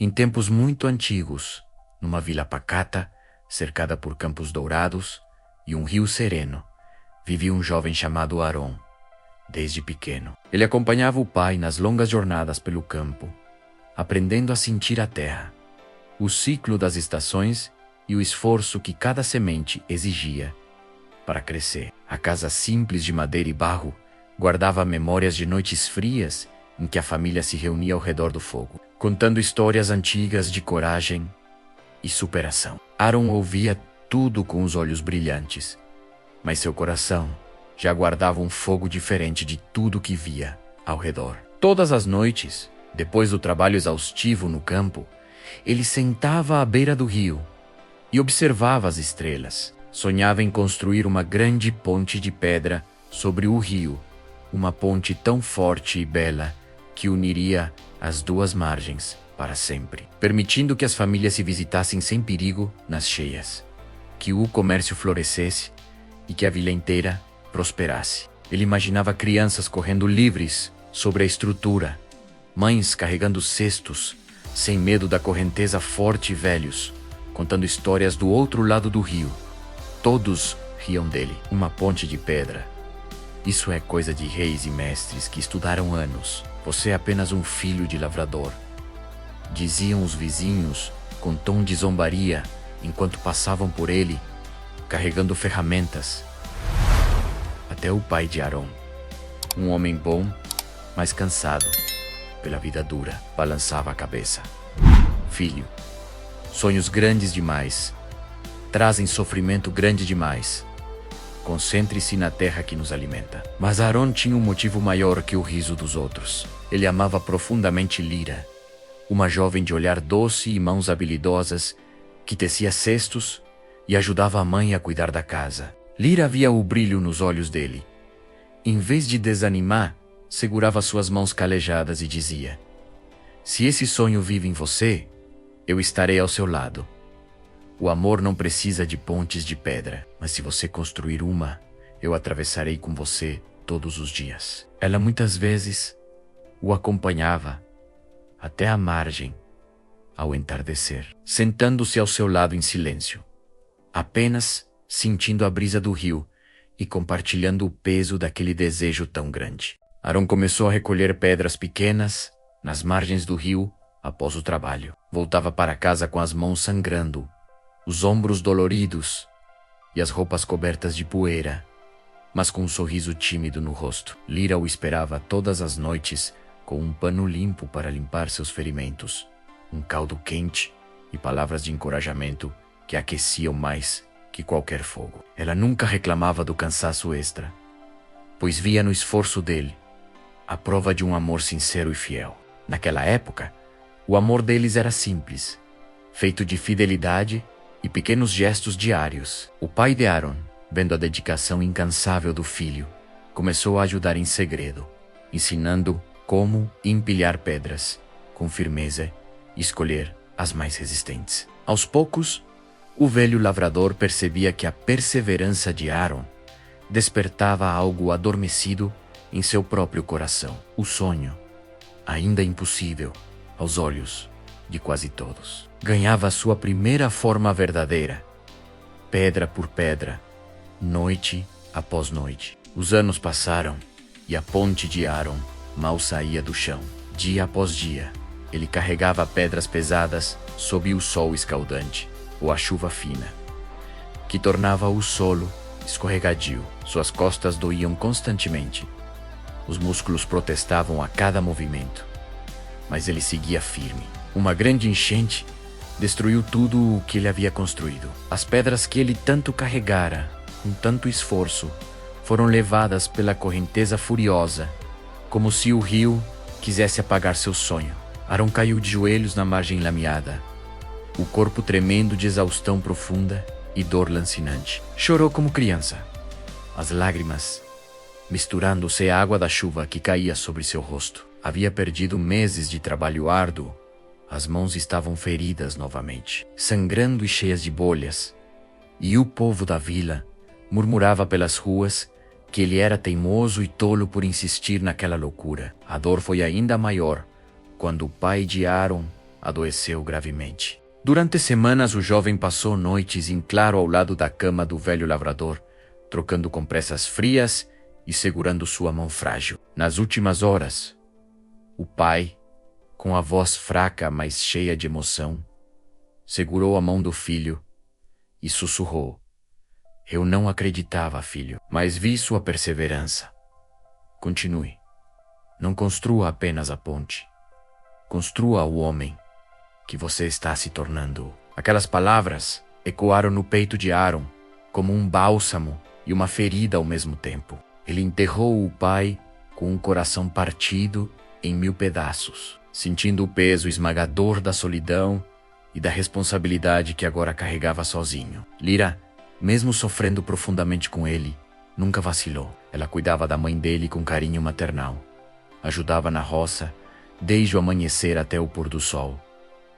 Em tempos muito antigos, numa vila pacata, cercada por campos dourados e um rio sereno, vivia um jovem chamado Aron. Desde pequeno, ele acompanhava o pai nas longas jornadas pelo campo, aprendendo a sentir a terra, o ciclo das estações e o esforço que cada semente exigia para crescer. A casa simples de madeira e barro guardava memórias de noites frias em que a família se reunia ao redor do fogo, contando histórias antigas de coragem e superação. Aron ouvia tudo com os olhos brilhantes, mas seu coração já guardava um fogo diferente de tudo que via ao redor. Todas as noites, depois do trabalho exaustivo no campo, ele sentava à beira do rio e observava as estrelas. Sonhava em construir uma grande ponte de pedra sobre o rio, uma ponte tão forte e bela que uniria as duas margens para sempre, permitindo que as famílias se visitassem sem perigo nas cheias, que o comércio florescesse e que a vila inteira prosperasse. Ele imaginava crianças correndo livres sobre a estrutura, mães carregando cestos, sem medo da correnteza forte, e velhos contando histórias do outro lado do rio. Todos riam dele. Uma ponte de pedra. Isso é coisa de reis e mestres que estudaram anos. Você é apenas um filho de lavrador, diziam os vizinhos com tom de zombaria enquanto passavam por ele, carregando ferramentas. Até o pai de Aron, um homem bom, mas cansado pela vida dura, balançava a cabeça. Filho, sonhos grandes demais trazem sofrimento grande demais. Concentre-se na terra que nos alimenta. Mas Aron tinha um motivo maior que o riso dos outros. Ele amava profundamente Lira, uma jovem de olhar doce e mãos habilidosas que tecia cestos e ajudava a mãe a cuidar da casa. Lira via o brilho nos olhos dele. Em vez de desanimar, segurava suas mãos calejadas e dizia: "Se esse sonho vive em você, eu estarei ao seu lado. O amor não precisa de pontes de pedra, mas se você construir uma, eu atravessarei com você todos os dias." Ela muitas vezes o acompanhava até a margem ao entardecer, sentando-se ao seu lado em silêncio, apenas sentindo a brisa do rio e compartilhando o peso daquele desejo tão grande. Aron começou a recolher pedras pequenas nas margens do rio após o trabalho. Voltava para casa com as mãos sangrando, os ombros doloridos e as roupas cobertas de poeira, mas com um sorriso tímido no rosto. Lira o esperava todas as noites com um pano limpo para limpar seus ferimentos, um caldo quente e palavras de encorajamento que aqueciam mais que qualquer fogo. Ela nunca reclamava do cansaço extra, pois via no esforço dele a prova de um amor sincero e fiel. Naquela época, o amor deles era simples, feito de fidelidade e pequenos gestos diários. O pai de Aron, vendo a dedicação incansável do filho, começou a ajudar em segredo, ensinando como empilhar pedras com firmeza e escolher as mais resistentes. Aos poucos, o velho lavrador percebia que a perseverança de Aron despertava algo adormecido em seu próprio coração. O sonho, ainda impossível aos olhos de quase todos, ganhava sua primeira forma verdadeira, pedra por pedra, noite após noite. Os anos passaram e a ponte de Aron mal saía do chão. Dia após dia, ele carregava pedras pesadas sob o sol escaldante ou a chuva fina, que tornava o solo escorregadio. Suas costas doíam constantemente. Os músculos protestavam a cada movimento, mas ele seguia firme. Uma grande enchente destruiu tudo o que ele havia construído. As pedras que ele tanto carregara, com tanto esforço, foram levadas pela correnteza furiosa, como se o rio quisesse apagar seu sonho. Aron caiu de joelhos na margem lameada, o corpo tremendo de exaustão profunda e dor lancinante. Chorou como criança, as lágrimas misturando-se à água da chuva que caía sobre seu rosto. Havia perdido meses de trabalho árduo. As mãos estavam feridas novamente, sangrando e cheias de bolhas, e o povo da vila murmurava pelas ruas que ele era teimoso e tolo por insistir naquela loucura. A dor foi ainda maior quando o pai de Aron adoeceu gravemente. Durante semanas, o jovem passou noites em claro ao lado da cama do velho lavrador, trocando compressas frias e segurando sua mão frágil. Nas últimas horas, o pai, com a voz fraca, mas cheia de emoção, segurou a mão do filho e sussurrou: "Eu não acreditava, filho, mas vi sua perseverança. Continue. Não construa apenas a ponte. Construa o homem que você está se tornando." Aquelas palavras ecoaram no peito de Aaron como um bálsamo e uma ferida ao mesmo tempo. Ele enterrou o pai com o coração partido em 1000 pedaços, sentindo o peso esmagador da solidão e da responsabilidade que agora carregava sozinho. Lira, mesmo sofrendo profundamente com ele, nunca vacilou. Ela cuidava da mãe dele com carinho maternal, ajudava na roça desde o amanhecer até o pôr do sol,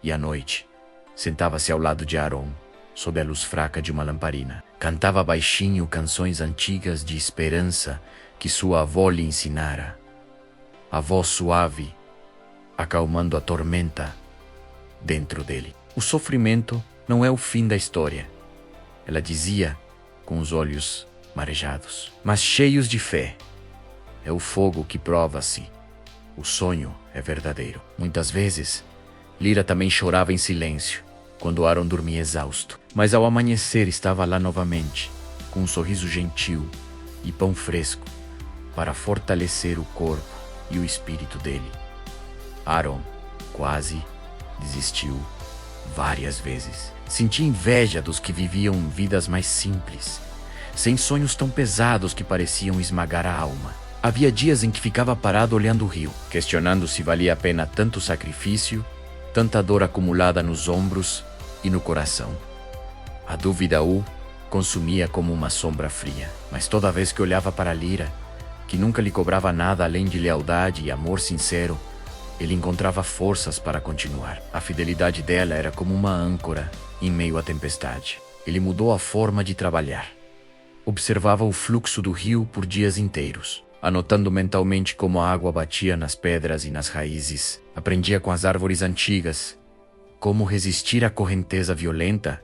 e à noite sentava-se ao lado de Aaron, sob a luz fraca de uma lamparina. Cantava baixinho canções antigas de esperança que sua avó lhe ensinara. A voz suave, acalmando a tormenta dentro dele. O sofrimento não é o fim da história, ela dizia com os olhos marejados, mas cheios de fé. É o fogo que prova-se. O sonho é verdadeiro. Muitas vezes, Lira também chorava em silêncio, quando Aaron dormia exausto. Mas ao amanhecer estava lá novamente, com um sorriso gentil e pão fresco, para fortalecer o corpo e o espírito dele. Aaron quase desistiu várias vezes. Sentia inveja dos que viviam vidas mais simples, sem sonhos tão pesados que pareciam esmagar a alma. Havia dias em que ficava parado olhando o rio, questionando se valia a pena tanto sacrifício, tanta dor acumulada nos ombros e no coração. A dúvida o consumia como uma sombra fria, mas toda vez que olhava para Lira, que nunca lhe cobrava nada além de lealdade e amor sincero, ele encontrava forças para continuar. A fidelidade dela era como uma âncora em meio à tempestade. Ele mudou a forma de trabalhar. Observava o fluxo do rio por dias inteiros, anotando mentalmente como a água batia nas pedras e nas raízes. Aprendia com as árvores antigas como resistir à correnteza violenta,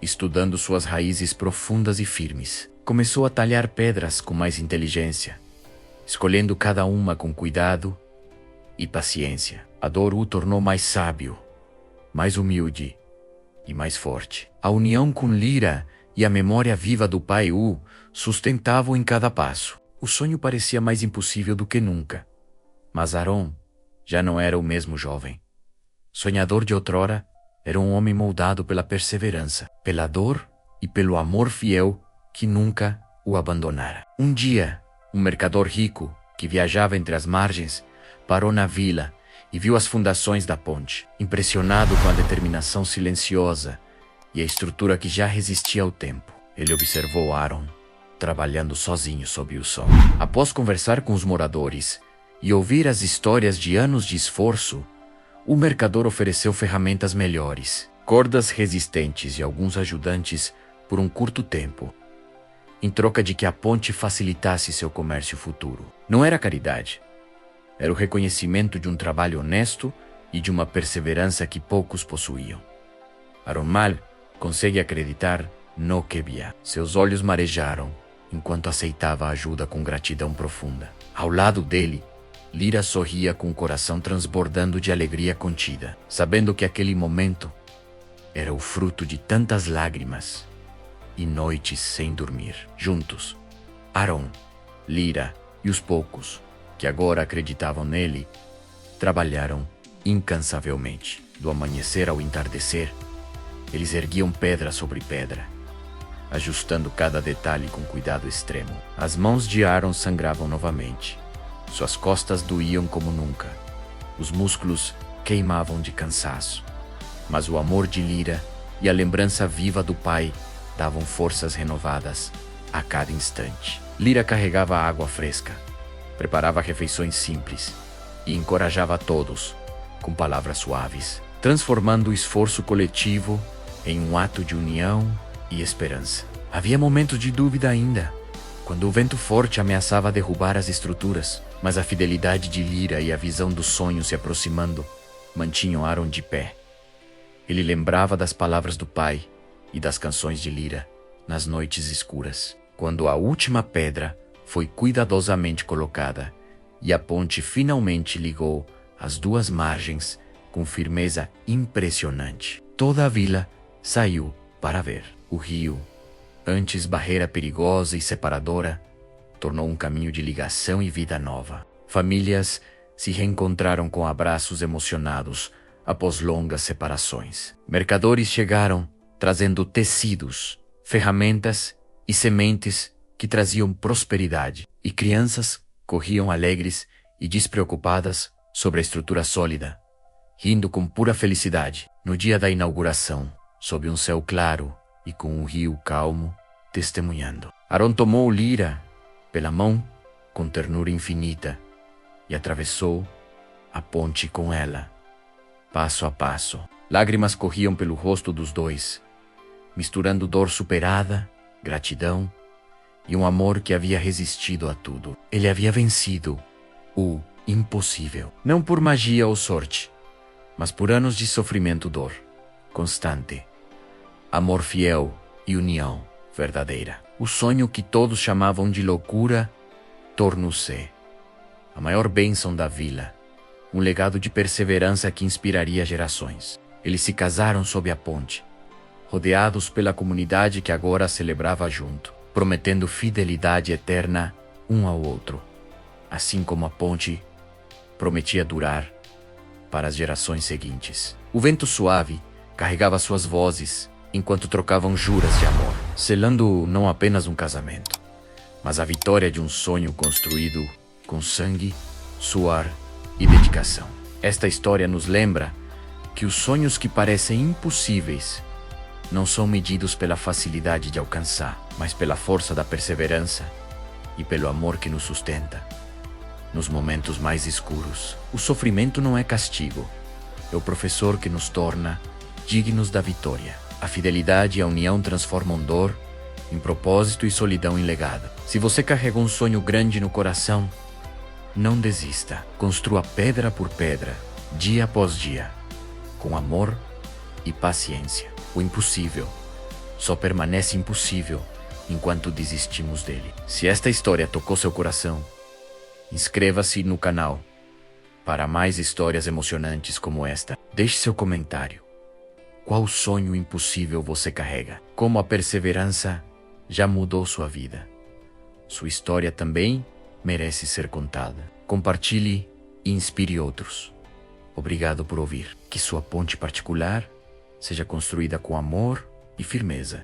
estudando suas raízes profundas e firmes. Começou a talhar pedras com mais inteligência, escolhendo cada uma com cuidado e paciência. A dor o tornou mais sábio, mais humilde e mais forte. A união com Lira e a memória viva do pai o sustentavam em cada passo. O sonho parecia mais impossível do que nunca, mas Aaron já não era o mesmo jovem. Sonhador de outrora, era um homem moldado pela perseverança, pela dor e pelo amor fiel que nunca o abandonara. Um dia, um mercador rico que viajava entre as margens parou na vila e viu as fundações da ponte. Impressionado com a determinação silenciosa e a estrutura que já resistia ao tempo, ele observou Aaron trabalhando sozinho sob o sol. Após conversar com os moradores e ouvir as histórias de anos de esforço, o mercador ofereceu ferramentas melhores, cordas resistentes e alguns ajudantes por um curto tempo, em troca de que a ponte facilitasse seu comércio futuro. Não era caridade. Era o reconhecimento de um trabalho honesto e de uma perseverança que poucos possuíam. Aaron mal consegue acreditar no que via. Seus olhos marejaram enquanto aceitava a ajuda com gratidão profunda. Ao lado dele, Lira sorria com o coração transbordando de alegria contida, sabendo que aquele momento era o fruto de tantas lágrimas e noites sem dormir. Juntos, Aaron, Lira e os poucos que agora acreditavam nele trabalharam incansavelmente. Do amanhecer ao entardecer, eles erguiam pedra sobre pedra, ajustando cada detalhe com cuidado extremo. As mãos de Aaron sangravam novamente. Suas costas doíam como nunca. Os músculos queimavam de cansaço. Mas o amor de Lira e a lembrança viva do pai davam forças renovadas a cada instante. Lira carregava água fresca, preparava refeições simples e encorajava a todos com palavras suaves, transformando o esforço coletivo em um ato de união e esperança. Havia momentos de dúvida ainda, quando o vento forte ameaçava derrubar as estruturas, mas a fidelidade de Lira e a visão do sonho se aproximando mantinham Aaron de pé. Ele lembrava das palavras do pai e das canções de Lira nas noites escuras, quando a última pedra foi cuidadosamente colocada e a ponte finalmente ligou as duas margens com firmeza impressionante. Toda a vila saiu para ver. O rio, antes barreira perigosa e separadora, tornou um caminho de ligação e vida nova. Famílias se reencontraram com abraços emocionados após longas separações. Mercadores chegaram trazendo tecidos, ferramentas e sementes que traziam prosperidade, e crianças corriam alegres e despreocupadas sobre a estrutura sólida, rindo com pura felicidade. No dia da inauguração, sob um céu claro e com um rio calmo testemunhando, Aaron tomou Lira pela mão com ternura infinita e atravessou a ponte com ela, passo a passo. Lágrimas corriam pelo rosto dos dois, misturando dor superada, gratidão e um amor que havia resistido a tudo. Ele havia vencido o impossível, não por magia ou sorte, mas por anos de sofrimento, dor constante, amor fiel e união verdadeira. O sonho que todos chamavam de loucura tornou-se a maior bênção da vila, um legado de perseverança que inspiraria gerações. Eles se casaram sob a ponte, rodeados pela comunidade que agora celebrava junto, prometendo fidelidade eterna um ao outro, assim como a ponte prometia durar para as gerações seguintes. O vento suave carregava suas vozes enquanto trocavam juras de amor, selando não apenas um casamento, mas a vitória de um sonho construído com sangue, suor e dedicação. Esta história nos lembra que os sonhos que parecem impossíveis não são medidos pela facilidade de alcançar, mas pela força da perseverança e pelo amor que nos sustenta nos momentos mais escuros. O sofrimento não é castigo, é o professor que nos torna dignos da vitória. A fidelidade e a união transformam dor em propósito e solidão em legado. Se você carrega um sonho grande no coração, não desista. Construa pedra por pedra, dia após dia, com amor e paciência. O impossível só permanece impossível enquanto desistimos dele. Se esta história tocou seu coração, inscreva-se no canal para mais histórias emocionantes como esta. Deixe seu comentário. Qual sonho impossível você carrega? Como a perseverança já mudou sua vida? Sua história também merece ser contada. Compartilhe e inspire outros. Obrigado por ouvir. Que sua ponte particular seja construída com amor e firmeza.